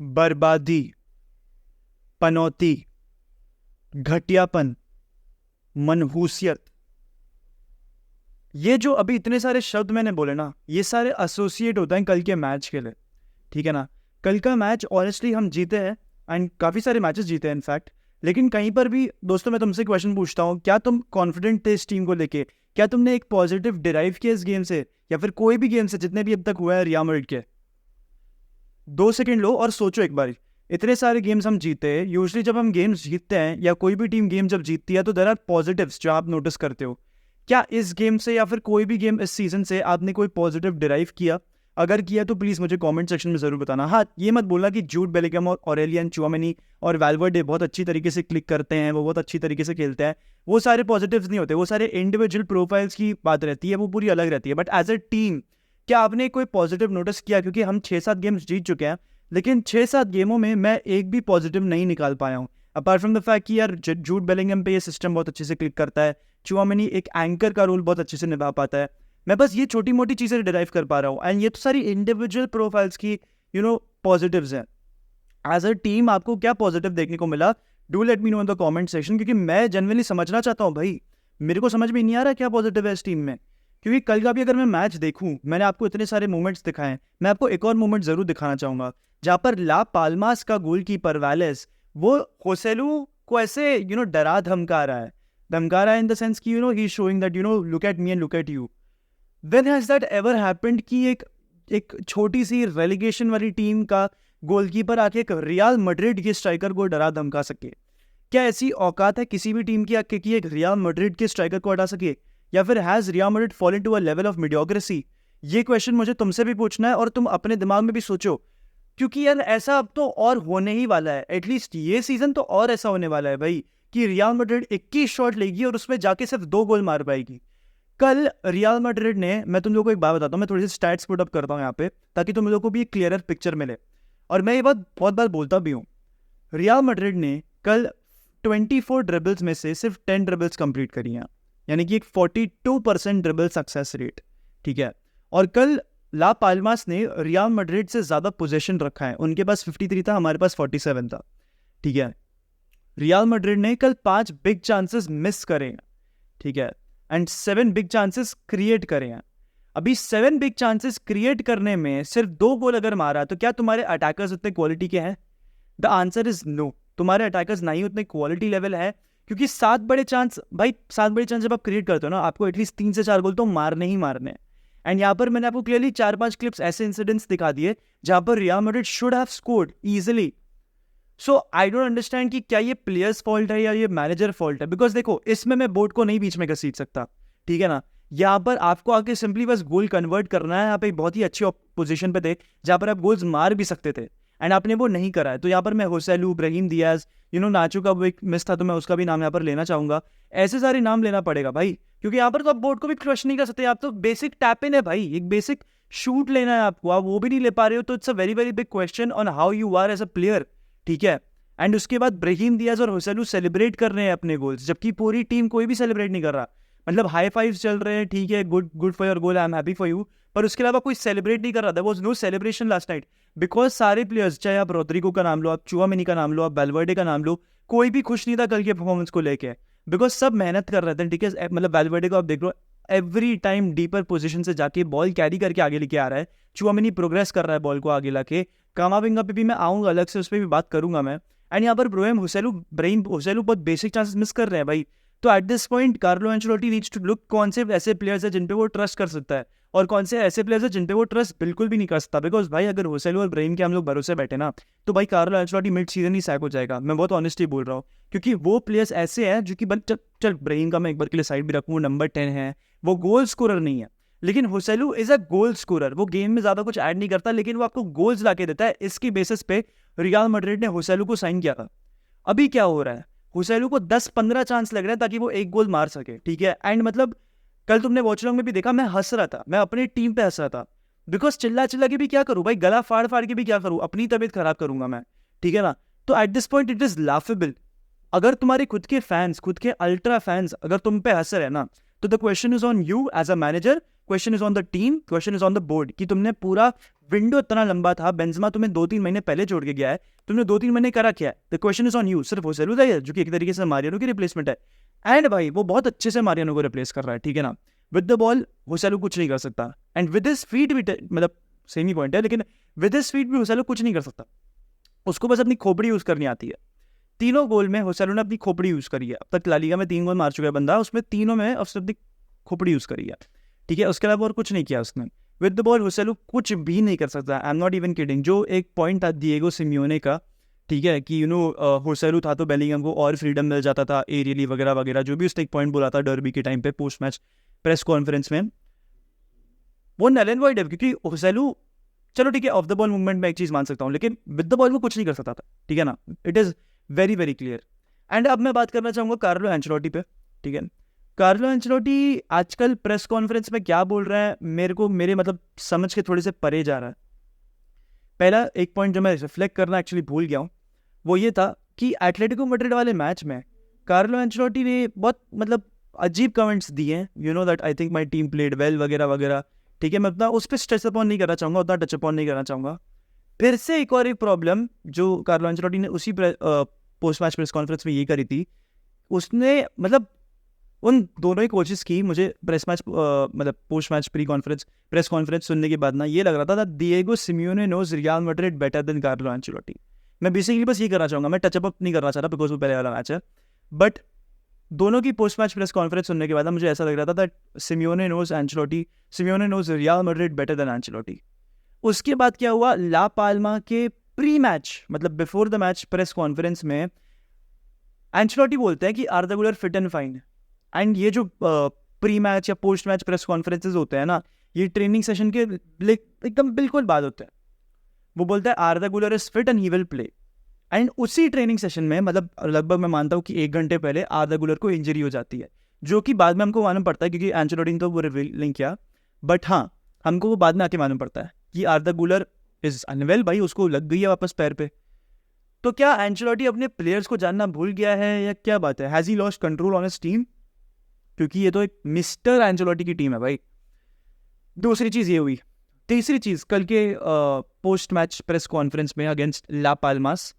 बर्बादी, पनौती, घटियापन, मनहूसियत, ये जो अभी इतने सारे शब्द मैंने बोले ना, ये सारे एसोसिएट होते हैं कल के मैच के लिए। ठीक है ना। कल का मैच ऑनेस्टली हम जीते हैं एंड काफ़ी सारे मैचेस जीते हैं इनफैक्ट। लेकिन कहीं पर भी दोस्तों मैं तुमसे क्वेश्चन पूछता हूँ, क्या तुम कॉन्फिडेंट थे इस टीम को लेके? क्या तुमने एक पॉजिटिव डिराइव किया इस गेम से, या फिर कोई भी गेम से जितने भी अब तक हुआ है रियल मैड्रिड के? 2 सेकंड लो और सोचो एक बार। इतने सारे गेम्स हम जीते हैं, यूजुअली जब हम गेम्स जीतते हैं या कोई भी टीम गेम जब जीतती है तो देयर आर पॉजिटिव्स जो आप नोटिस करते हो। क्या इस गेम से या फिर कोई भी गेम इस सीजन से आपने कोई पॉजिटिव डिराइव किया? अगर किया तो प्लीज़ मुझे कमेंट सेक्शन में ज़रूर बताना। हाँ, ये मत बोलना कि जूड बेलिंगम और ऑरेलियन चुआमेनी और वैल्वर्डे बहुत अच्छी तरीके से क्लिक करते हैं, वो बहुत अच्छी तरीके से खेलते हैं। वो सारे पॉजिटिव्स नहीं होते, वो सारे इंडिविजुअल प्रोफाइल्स की बात रहती है, वो पूरी अलग रहती है। बट एज अ टीम क्या आपने कोई पॉजिटिव नोटिस किया? क्योंकि हम 6-7 गेम्स जीत चुके हैं, लेकिन 6-7 गेमों में मैं एक भी पॉजिटिव नहीं निकाल पाया हूँ, अपार्ट फ्रॉम द फैक्ट कि यार जूड बेलिंगम पे ये सिस्टम बहुत अच्छे से क्लिक करता है, चुआमेनी एक एंकर का रोल बहुत अच्छे से निभा पाता है। मैं बस ये छोटी मोटी चीज़ें डिराइव कर पा रहा हूँ, एंड ये तो सारी इंडिविजुअल प्रोफाइल्स की पॉजिटिव्स हैं। एज अ टीम आपको क्या पॉजिटिव देखने को मिला? Do let me know in the comment section, क्योंकि मैं जनरली समझना चाहता हूँ भाई। मेरे को समझ में नहीं आ रहा क्या पॉजिटिव है इस टीम में। क्योंकि कल का भी अगर मैं मैच देखूं, मैंने आपको इतने सारे मोमेंट्स दिखाए हैं, मैं आपको एक और मोमेंट जरूर दिखाना चाहूंगा जहां पर ला पाल्मास का गोलकीपर वैलेस वो होसेलू को ऐसे डरा धमका रहा है इन द सेंस कि he showing that look at me and look at you. When has that ever happened कि एक छोटी सी रेलिगेशन वाली टीम का गोलकीपर आके एक रियल मैड्रिड के स्ट्राइकर को डरा धमका सके? क्या ऐसी औकात है किसी भी टीम की आके कि एक रियल मैड्रिड के स्ट्राइकर को हटा सके? या फिर has Real Madrid fallen to a level of mediocrity? ये क्वेश्चन मुझे तुमसे भी पूछना है और तुम अपने दिमाग में भी सोचो, क्योंकि यार ऐसा अब तो और होने ही वाला है। एटलीस्ट ये सीजन तो और ऐसा होने वाला है भाई कि रियल मैड्रिड 21 शॉट लेगी और उसमें जाके सिर्फ 2 गोल मार पाएगी। कल रियल मैड्रिड ने, मैं तुम लोगों को एक बात बताता हूँ, मैं थोड़ी सी स्टैट्स पुट अप करता हूँ यहाँ पे ताकि तुम लोगों को भी एक क्लियर पिक्चर मिले। और मैं ये बात बहुत बार बोलता भी हूँ, रियल मैड्रिड ने कल 24 ड्रिबल्स में से सिर्फ 10 ड्रिबल्स कंप्लीट करी हैं, यानी कि एक 42% ड्रिबल सक्सेस रेट। ठीक है। और कल ला पाल्मास ने रियल मैड्रिड से ज़्यादा पोजीशन रखा है, उनके पास 53 था, हमारे पास 47 था। ठीक है। रियल मैड्रिड ने कल 5 बिग चांसेस मिस करे हैं, ठीक है, एंड 7 बिग चांसेस क्रिएट करे हैं। अभी 7 बिग चांसेस क्रिएट करने में सिर्फ 2 गोल अगर मारा तो क्या तुम्हारे अटैकर्स उतने क्वालिटी के हैं? The answer is no. तुम्हारे अटैकर्स ना ही उतने क्वालिटी लेवल है, क्योंकि 7 बड़े चांस भाई, 7 बड़े चांस जब आप क्रिएट करते हो ना, आपको एटलीस्ट 3 से 4 गोल तो मारने ही मारने हैं। एंड यहाँ पर मैंने आपको क्लियरली 4-5 क्लिप्स ऐसे इंसिडेंट्स दिखा दिए जहां पर real Madrid should have scored easily. So I don't understand कि क्या ये प्लेयर्स फॉल्ट है या ये मैनेजर फॉल्ट है। बिकॉज देखो, इसमें मैं बोर्ड को नहीं बीच में घसीट सकता, ठीक है ना। यहाँ पर आपको आके सिंपली बस गोल कन्वर्ट करना है। यहाँ पे बहुत ही अच्छी पोजीशन पे थे जहाँ पर आप गोल्स मार भी सकते थे, एंड आपने वो नहीं करा है। तो यहाँ पर मैं होसेलू, ब्राहीम दियाज, नाचो का वो एक मिस था तो मैं उसका भी नाम यहाँ पर लेना चाहूंगा। ऐसे सारे नाम लेना पड़ेगा भाई, क्योंकि यहाँ पर तो आप बोर्ड को भी क्वेश्चन नहीं कर सकते। आप तो बेसिक टैप इन है भाई, एक बेसिक शूट लेना है आपको, आप वो भी नहीं ले पा रहे हो। तो it's a very very big question on how you are as a player. ठीक है। एंड उसके बाद ब्राहीम दियाज और होसेलू सेलिब्रेट कर रहे हैं अपने गोल्स, जबकि पूरी टीम कोई भी सेलिब्रेट नहीं कर रहा। मतलब हाई फाइव चल रहे हैं, ठीक है, good good for your goal, I am happy for you, पर उसके अलावा कोई सेलिब्रेट नहीं कर रहा। There was no celebration last night, because सारे प्लेयर्स, चाहे आप रोड्रिगो का नाम लो, आप चुआमेनी का नाम लो, आप वैल्वर्डे का नाम लो, कोई भी खुश नहीं था कल के परफॉर्मेंस को लेके, बिकॉज सब मेहनत कर रहे थे। ठीक है। मतलब वैल्वर्डे को आप देख लो, एवरी टाइम डीपर पोजीशन से जाके बॉल कैरी करके आगे लेके आ रहा है। चुआमेनी प्रोग्रेस कर रहा है बॉल को आगे लाके। कामाविंगा पे भी मैं आऊंगा, अलग से उस पर भी बात करूंगा मैं। एंड यहाँ पर ब्राहीम होसेलू बहुत बेसिक चांसेस मिस कर रहे हैं भाई। तो at this point Carlo Ancelotti needs to look कौन से ऐसे प्लेयर्स हैं जिन पे वो ट्रस्ट कर सकता है और कौन से ऐसे प्लेयर्स हैं जिन पे वो ट्रस्ट बिल्कुल भी नहीं कर सकता। बिकॉज भाई अगर होसेलू और ब्राहीम के हम लोग भरोसे बैठे ना, तो भाई कार्लो एंचेलोटी मिड सीजन ही सैक हो जाएगा। मैं बहुत ऑनेस्टली बोल रहा हूँ, क्योंकि वो प्लेयर्स ऐसे हैं जो कि चल ब्राहीम का मैं एक बार के लिए साइड भी रखूँ, नंबर 10 है, वो गोल स्कोरर नहीं है, लेकिन Joselu is a goal scorer. वो गेम में ज्यादा कुछ ऐड नहीं करता, लेकिन वो आपको गोल्स ला के देता है। इसकी बेसिस पे रियल मैड्रिड ने होसेलू को साइन किया था। अभी क्या हो रहा है, होसेलू को 10-15 चांस लग रहे हैं ताकि वो एक गोल मार सके। ठीक है। एंड मतलब कल तुमने वॉच लॉन्ग में भी देखा, मैं हंस रहा था, मैं अपनी टीम पे हंस रहा था, बिकॉज चिल्ला चिल्ला के भी क्या करूं भाई, गला फाड़ फाड़ के भी क्या करूं, अपनी तबीयत खराब करूंगा मैं। ठीक है ना। तो at this point it is laughable. अगर तुम्हारे खुद के फैंस, खुद के अल्ट्रा फैंस अगर तुम पे हंस रहे हैं ना, तो the question is on you as a manager question is on the team, question is on the board कि तुमने पूरा विंडो इतना लंबा था, बेंजेमा तुम्हें 2-3 महीने पहले छोड़ के गया है, तुमने 2-3 महीने करा क्या है? The question is on you. सिर्फ होसेलू था जो कि एक तरीके से मारियानो की रिप्लेसमेंट है, एंड भाई वो बहुत अच्छे से मारियानो को रिप्लेस कर रहा है, ठीक है ना। विद द बॉल होसेलू कुछ नहीं कर सकता, एंड विद हिज फीट भी मतलब सेम ही पॉइंट है, लेकिन विद हिज फीट भी होसेलू कुछ नहीं कर सकता, उसको बस अपनी खोपड़ी यूज करनी आती है। तीनों गोल में होसेलू ने अपनी खोपड़ी यूज करी है। अब तक ला लीगा में 3 गोल मार चुका है बंदा, उसमें तीनों में उसने अपनी खोपड़ी यूज करी है, ठीक है। उसके अलावा और कुछ नहीं किया उसने। विद द बॉल होसेलू कुछ भी नहीं कर सकता, I am not even kidding. जो एक पॉइंट था डिएगो सिमियोने का, ठीक है, कि होसेलू था तो बेलिंगम को और फ्रीडम मिल जाता था एरियली वगैरह वगैरह, जो भी उसने एक पॉइंट बोला था डर्बी के टाइम पे पोस्ट मैच प्रेस कॉन्फ्रेंस में, वो नल एंड वॉइड है। क्योंकि होसेलू, चलो ठीक है, ऑफ द बॉल मूवमेंट में एक चीज मान सकता हूँ, लेकिन विद द बॉल वो कुछ नहीं कर सकता था, ठीक है ना। It is very very clear. And अब मैं बात करना चाहूंगा कार्लो एंचेलोटी पे, ठीक है। कार्लो एंचेलोटी आजकल प्रेस कॉन्फ्रेंस में क्या बोल रहा है, मेरे मतलब समझ के थोड़े से परे जा रहा है। पहला एक पॉइंट जो मैं रिफ्लेक्ट करना एक्चुअली भूल गया हूँ, वो ये था कि एटलेटिको मैड्रिड वाले मैच में कार्लो एंचेलोटी ने बहुत मतलब अजीब कमेंट्स दिए हैं, you know that I think my team played well वगैरह वगैरह, ठीक है। मैं उतना उस पर स्ट्रेस अपॉन नहीं करना चाहूँगा, उतना टच अपॉन नहीं करना चाहूँगा। फिर से एक और एक प्रॉब्लम जो कार्लो एंचेलोटी ने उसी पोस्ट मैच प्रेस कॉन्फ्रेंस में ये करी थी, उसने मतलब उन दोनों ही कोचेस की मुझे प्रेस मैच मतलब पोस्ट मैच प्रेस कॉन्फ्रेंस सुनने के बाद ना ये लग रहा था Diego Simeone knows Real Madrid better than Carlo Ancelotti. मैं बेसिकली बस ये करना चाहूँगा, मैं टचअप नहीं करना चाह रहा बिकॉज वो पहले वाला मैच है, बट दोनों की पोस्ट मैच प्रेस कॉन्फ्रेंस सुनने के बाद मुझे ऐसा लग रहा था that Simeone knows Real Madrid better than Ancelotti. उसके बाद क्या हुआ, ला पाल्मा के प्री मैच मतलब before the match press conference में एंचेलोटी बोलते हैं कि आर्दा गुलर फिट एंड फाइन। एंड ये जो प्री मैच या पोस्ट मैच प्रेस कॉन्फ्रेंसेज होते हैं ना, ये ट्रेनिंग सेशन के एकदम बिल्कुल बाद होते हैं। वो बोलता है आर्दा गुलर is fit and he will play. And उसी ट्रेनिंग सेशन में मतलब लगभग मैं मानता हूँ कि 1 घंटे पहले आर्दा गुलर को इंजरी हो जाती है, जो कि बाद में हमको मालूम पड़ता है क्योंकि एंचेलोटी ने तो वो रिवील नहीं किया, बट हाँ हमको वो बाद में आके मालूम पड़ता है कि आर्दा गुलर इज अनवेल, भाई उसको लग गई है वापस पैर पे। तो क्या एंचेलोटी अपने प्लेयर्स को जानना भूल गया है या क्या बात है? Has he lost control on his team? क्योंकि ये तो एक मिस्टर एंचेलोटी की टीम है भाई। दूसरी चीज ये हुई। तीसरी चीज, कल के पोस्ट मैच प्रेस कॉन्फ्रेंस में अगेंस्ट ला पाल्मास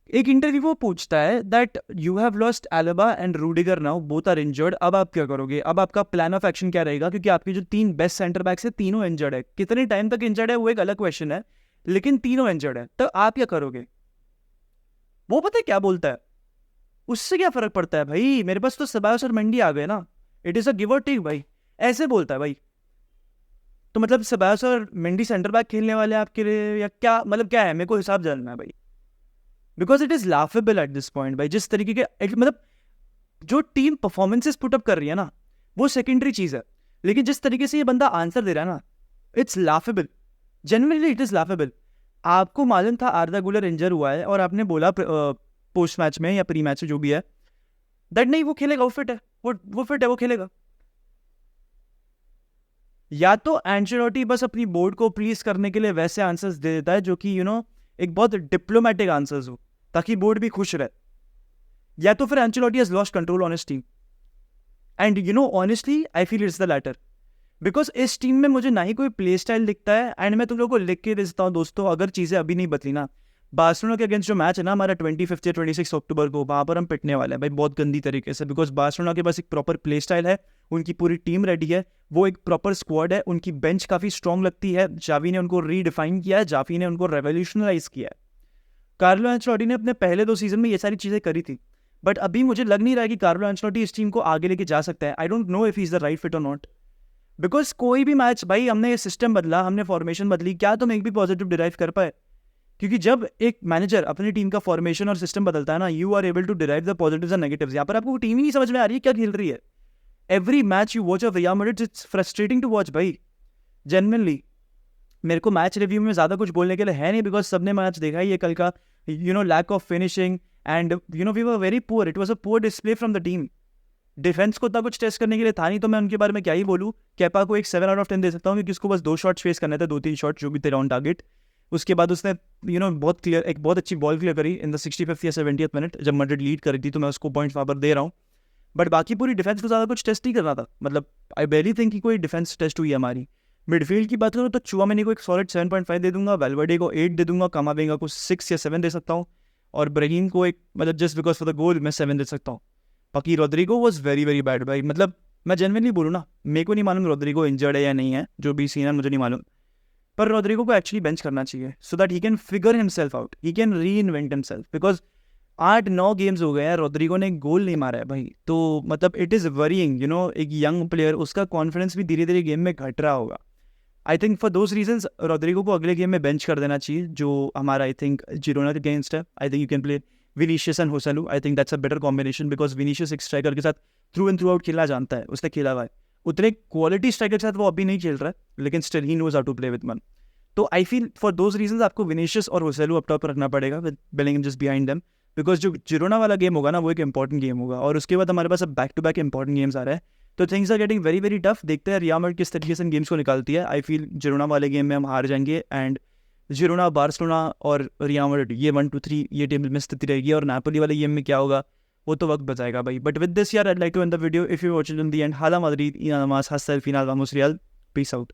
एक इंटरव्यू वो पूछता है that you have lost Alaba and Rudiger now, both are injured, अब आप क्या करोगे, अब आपका प्लान ऑफ एक्शन क्या रहेगा? क्योंकि आपके जो 3 बेस्ट सेंटर बैक्स है तीनों इंजर्ड है। कितने टाइम तक इंजर्ड है वो एक अलग क्वेश्चन है, लेकिन तीनों इंजर्ड है, तो आप क्या करोगे? वो पता है क्या बोलता है, उससे क्या फर्क पड़ता है भाई, मेरे पास तो सेबायोस और मंडी आ गए ना, इट इज अ गिव और टेक भाई, ऐसे बोलता है भाई। तो मतलब सेबायोस और मंडी सेंटर बैक खेलने वाले आपके लिए या क्या, मतलब क्या है, मेरे को हिसाब जानना है भाई, because it is laughable eight this point भाई। जिस तरीके के मतलब जो टीम परफॉर्मेंसेस पुटअप कर रही है ना वो सेकेंडरी चीज है, लेकिन जिस तरीके से ये बंदा आंसर दे रहा है ना, it's laughable, genuinely it is laughable. आपको मालूम था आर्दा गुलर इंजर हुआ है और आपने बोला पोस्ट मैच में या प्री मैच में जो भी है दैट नहीं वो खेलेगा, वो फिट है, वो फिट है, वो खेलेगा। या तो एंचेलोटी बस अपनी बोर्ड को प्लीज करने के लिए वैसे आंसर्स दे देता है जो कि एक बहुत डिप्लोमेटिक आंसर्स हो ताकि बोर्ड भी खुश रहे, या तो फिर Ancelotti has lost control on his team. And honestly I feel it's the latter, because इस टीम में मुझे ना ही कोई प्ले स्टाइल दिखता है। एंड मैं तुम लोगों को लिख के दे देता हूँ दोस्तों, अगर चीजें अभी नहीं बदली ना, बार्सिलोना के अगेंस्ट जो मैच है ना हमारा 25 या 26 अक्टूबर को, वहां पर हम पिटने वाले हैं भाई बहुत गंदी तरीके से, बिकॉज बार्सिलोना के पास एक प्रॉपर प्ले स्टाइल है, उनकी पूरी टीम रेडी है, वो एक प्रॉपर स्क्वाड है, उनकी बेंच काफी स्ट्रॉन्ग लगती है, जावी ने उनको रीडिफाइन किया है, जावी ने उनको रेवोल्यूशनलाइज किया है। कार्लो एंचेलोटी ने अपने पहले 2 सीजन में ये सारी चीजें करी थी, बट अभी मुझे लग नहीं रहा है कि कार्लो एंचेलोटी इस टीम को आगे लेके जा सकता है। I don't know if he is the right fit और नॉट, बिकॉज कोई भी मैच भाई हमने ये सिस्टम बदला, हमने फॉर्मेशन बदली, क्या तुम एक भी पॉजिटिव डिराइव कर पाए? क्योंकि जब एक मैनेजर अपनी टीम का फॉर्मेशन और सिस्टम बदलता है ना, you are able to derive the positives and negatives. यहाँ पर आपको टीम ही नहीं समझ में आ रही है क्या खेल रही है। Every match you watch of Real Madrid, it's frustrating to watch भाई, जेन्युइनली। मेरे को मैच रिव्यू में ज्यादा कुछ बोलने के लिए है नहीं, बिकॉज सबने मैच देखा ही है कल का, lack of finishing and we were very poor, it was a poor display from the team. Defence को उतना कुछ टेस्ट करने के लिए था नहीं, तो मैं उनके बारे में क्या ही बोलूँ। केपा को एक 7 आउट ऑफ 10 दे सकता हूँ क्योंकि उसको बस 2 शॉट फेस करने थे, 2-3 शॉट जो भी थे ऑन टारगेट। उसके बाद उसने बहुत क्लियर, एक बहुत अच्छी बॉल क्लियर करी इन द 65th या 70th मिनट जब मैड्रिड लीड करी थी, तो मैं उसको पॉइंट वहाँ पर दे रहा हूँ। बट बाकी पूरी डिफेंस को ज़्यादा कुछ टेस्ट नहीं करना था। मतलब आई बेली थिंक कि कोई डिफेंस टेस्ट हुई है हमारी। मिडफील्ड की बात करूँ तो चुआमेनी को एक सॉलिड 7.5 दे दूंगा, वेलवर्डे को 8 दे दूंगा, कामाविंगा को 6 या 7 दे सकता हूँ, और ब्राहीम को एक मतलब just because for the goal मैं 7 दे सकता हूँ। बाकी Rodrigo was very very bad भाई। मतलब मैं जेनविनली बोलूँ ना, मेरे को नहीं मालूम रोड्रिगो इंजर्ड है या नहीं है, जो भी सीन है मुझे नहीं मालूम, पर रोड्रिगो को एक्चुअली बेंच करना चाहिए so that he can figure himself out, he can री इन्वेंट हिमसेल्फ। बिकॉज 8-9 गेम्स हो गए हैं रोड्रिगो ने गोल नहीं मारा है भाई, तो मतलब it is worrying, you know, एक यंग प्लेयर, उसका कॉन्फिडेंस भी धीरे धीरे गेम में घट रहा होगा। I think for those reasons Rodrigo को अगले गेम में बेंच कर देना चाहिए, जो हमारा आई थिंक जिरोना के अगेंस्ट है। I think you can play Vinicius and Joselu, I think that's a better combination, because Vinicius एक स्ट्राइकर के साथ थ्रू एंड थ्रू आउट खेलना जानता है, उसने खेला हुआ है। उतने क्वालिटी स्ट्राइकर के साथ वो अभी नहीं खेल रहा है, लेकिन still he knows how to play with man. तो I feel for those reasons आपको विनीशियस और होसेलू अप टॉप पर रखना पड़ेगा with Bellingham just behind them, because जो जिरोना वाला गेम होगा ना वो एक इंपॉर्टेंट गेम होगा, और उसके बाद हमारे पास अब back to back important games आ रहे हैं, तो things are getting very very tough. देखते हैं रियल मैड्रिड किस तरीके से इन गेम्स को निकालती है। आई फील जिरोना वाले गेम में हम हार जाएंगे, एंड जिरोना, बार्सिलोना और रियल मैड्रिड ये 1-2-3 ये टेबल में स्थिति रहेगी, और नापोली वाले गेम में क्या होगा वो तो वक्त बताएगा भाई। बट विद दिस यार, I'd like to end the video. If you watch it in the end, hala Madrid y nada más, hasta el final, vamos Real, peace out.